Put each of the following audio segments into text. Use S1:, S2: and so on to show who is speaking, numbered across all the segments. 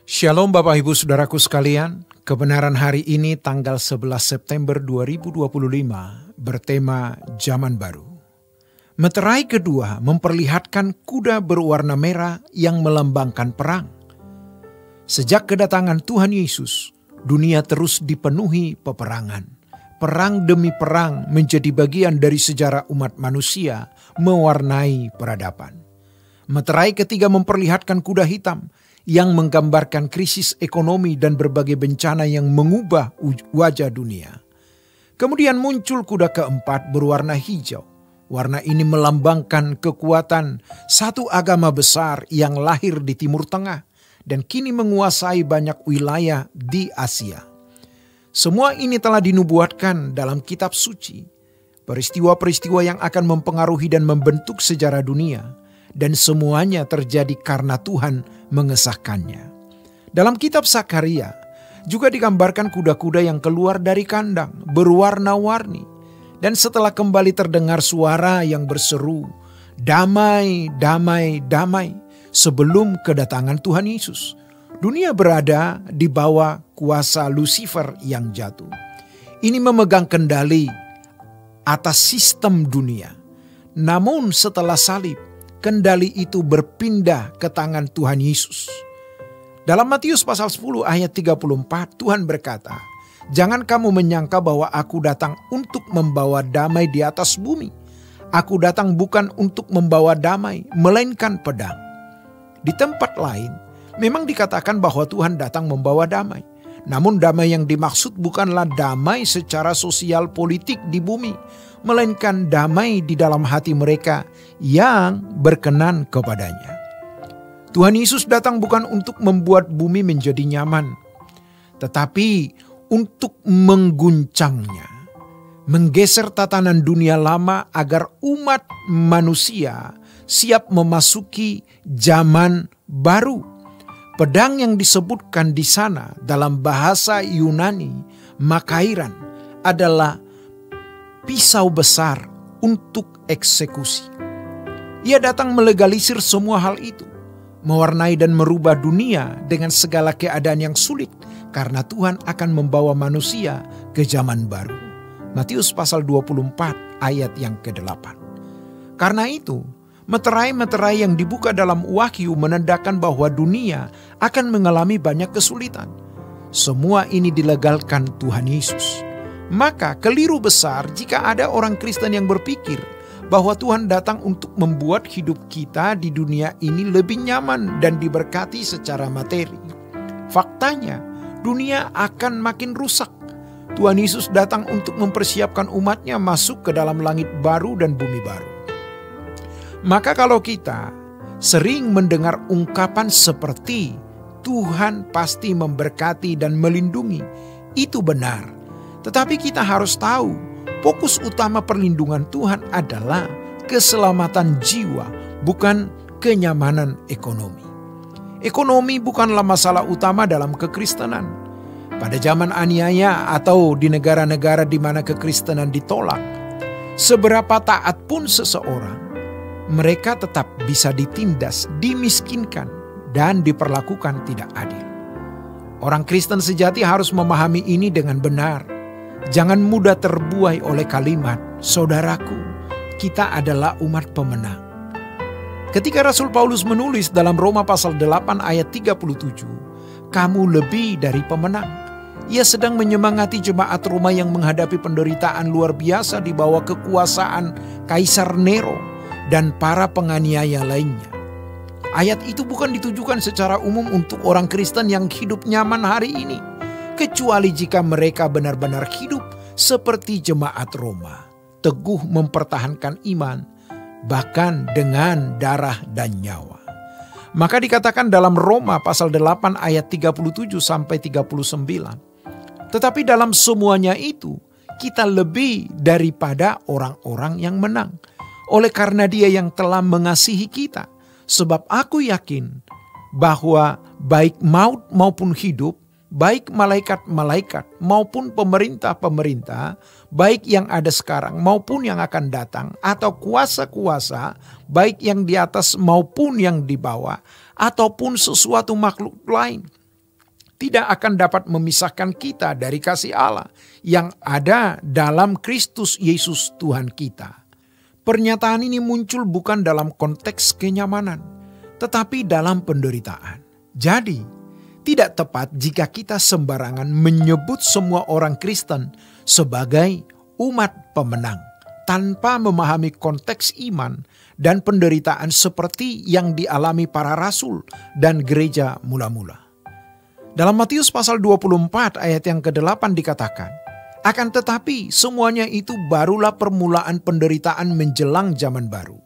S1: Shalom Bapak Ibu Saudaraku sekalian, kebenaran hari ini tanggal 11 September 2025 bertema Zaman Baru. Meterai kedua memperlihatkan kuda berwarna merah yang melambangkan perang. Sejak kedatangan Tuhan Yesus, dunia terus dipenuhi peperangan. Perang demi perang menjadi bagian dari sejarah umat manusia mewarnai peradaban. Meterai ketiga memperlihatkan kuda hitam yang menggambarkan krisis ekonomi dan berbagai bencana yang mengubah wajah dunia. Kemudian muncul kuda keempat berwarna hijau. Warna ini melambangkan kekuatan satu agama besar yang lahir di Timur Tengah dan kini menguasai banyak wilayah di Asia. Semua ini telah dinubuatkan dalam kitab suci. Peristiwa-peristiwa yang akan mempengaruhi dan membentuk sejarah dunia. Dan semuanya terjadi karena Tuhan mengesahkannya. Dalam kitab Sakaria juga digambarkan kuda-kuda yang keluar dari kandang berwarna-warni. Dan setelah kembali terdengar suara yang berseru, "Damai, damai, damai," sebelum kedatangan Tuhan Yesus. Dunia berada di bawah kuasa Lucifer yang jatuh. Ini memegang kendali atas sistem dunia. Namun setelah salib, kendali itu berpindah ke tangan Tuhan Yesus. Dalam Matius pasal 10 ayat 34, Tuhan berkata, "Jangan kamu menyangka bahwa aku datang untuk membawa damai di atas bumi. Aku datang bukan untuk membawa damai, melainkan pedang." Di tempat lain, memang dikatakan bahwa Tuhan datang membawa damai. Namun damai yang dimaksud bukanlah damai secara sosial politik di bumi, melainkan damai di dalam hati mereka yang berkenan kepadanya. Tuhan Yesus datang bukan untuk membuat bumi menjadi nyaman, tetapi untuk mengguncangnya, menggeser tatanan dunia lama agar umat manusia siap memasuki zaman baru. Pedang yang disebutkan di sana dalam bahasa Yunani, makairan, adalah pisau besar untuk eksekusi. Ia datang melegalisir semua hal itu, mewarnai dan merubah dunia dengan segala keadaan yang sulit karena Tuhan akan membawa manusia ke zaman baru. Matius pasal 24 ayat yang ke-8. Karena itu, meterai-meterai yang dibuka dalam Wahyu menandakan bahwa dunia akan mengalami banyak kesulitan. Semua ini dilegalkan Tuhan Yesus. Maka keliru besar jika ada orang Kristen yang berpikir bahwa Tuhan datang untuk membuat hidup kita di dunia ini lebih nyaman dan diberkati secara materi. Faktanya, dunia akan makin rusak. Tuhan Yesus datang untuk mempersiapkan umatnya masuk ke dalam langit baru dan bumi baru. Maka kalau kita sering mendengar ungkapan seperti Tuhan pasti memberkati dan melindungi, itu benar. Tetapi kita harus tahu, fokus utama perlindungan Tuhan adalah keselamatan jiwa, bukan kenyamanan ekonomi. Ekonomi bukanlah masalah utama dalam kekristenan. Pada zaman aniaya atau di negara-negara di mana kekristenan ditolak, seberapa taat pun seseorang, mereka tetap bisa ditindas, dimiskinkan, dan diperlakukan tidak adil. Orang Kristen sejati harus memahami ini dengan benar. Jangan mudah terbuai oleh kalimat, "Saudaraku, kita adalah umat pemenang." Ketika Rasul Paulus menulis dalam Roma pasal 8 ayat 37, "Kamu lebih dari pemenang." Ia sedang menyemangati jemaat Roma yang menghadapi penderitaan luar biasa di bawah kekuasaan Kaisar Nero dan para penganiaya lainnya. Ayat itu bukan ditujukan secara umum untuk orang Kristen yang hidup nyaman hari ini, kecuali jika mereka benar-benar hidup seperti jemaat Roma, teguh mempertahankan iman, bahkan dengan darah dan nyawa. Maka dikatakan dalam Roma pasal 8 ayat 37 sampai 39, "Tetapi dalam semuanya itu, kita lebih daripada orang-orang yang menang, oleh karena Dia yang telah mengasihi kita. Sebab aku yakin bahwa baik maut maupun hidup, baik malaikat-malaikat maupun pemerintah-pemerintah, baik yang ada sekarang maupun yang akan datang, atau kuasa-kuasa, baik yang di atas maupun yang di bawah, ataupun sesuatu makhluk lain, tidak akan dapat memisahkan kita dari kasih Allah yang ada dalam Kristus Yesus Tuhan kita. Pernyataan ini muncul bukan dalam konteks kenyamanan, tetapi dalam penderitaan. Jadi, tidak tepat jika kita sembarangan menyebut semua orang Kristen sebagai umat pemenang, tanpa memahami konteks iman dan penderitaan seperti yang dialami para rasul dan gereja mula-mula. Dalam Matius pasal 24 ayat yang ke-8 dikatakan, "Akan tetapi semuanya itu barulah permulaan penderitaan menjelang zaman baru."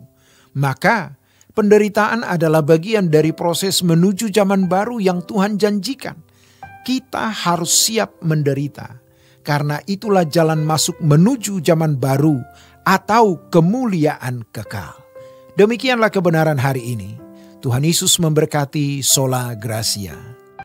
S1: Maka penderitaan adalah bagian dari proses menuju zaman baru yang Tuhan janjikan. Kita harus siap menderita, karena itulah jalan masuk menuju zaman baru atau kemuliaan kekal. Demikianlah kebenaran hari ini. Tuhan Yesus memberkati. Sola Gracia.